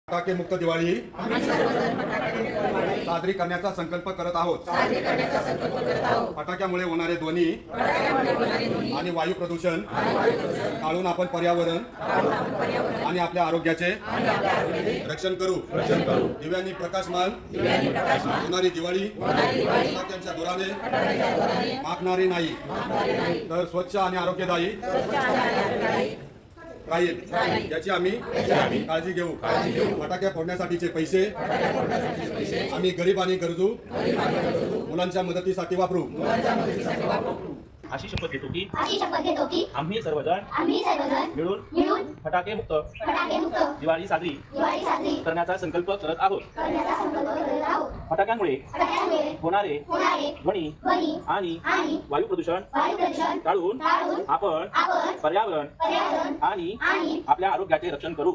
फटाके मुक्त दिवाळी साजरी करण्याचा संकल्प करत आहोत। फटाक्यामुळे होणारे ध्वनी आणि वायू प्रदूषण टाळून आपण पर्यावरण आणि आपल्या आरोग्याचे रक्षण करू। दिव्यांनी प्रकाशमान होणारी दिवाळी फटाक्यांच्या धुराने माखणारी नाही, तर स्वच्छ आणि आरोग्यदायी राहील याची आम्ही काळजी घेऊ। फटाके फोडण्यासाठीचे पैसे आम्ही गरीब आणि गरजू मुलांच्या मदतीसाठी वापरू। अशी शपथ घेतो की आम्ही सर्वजण मिळून फटाके मुक्त दिवाळी साजरी करण्याचा संकल्प करत आहोत। फटाक्यांमुळे होणारे ध्वनी आणि वायू प्रदूषण टाळून आपण पर्यावरण आणि आपल्या आरोग्याचे रक्षण करू।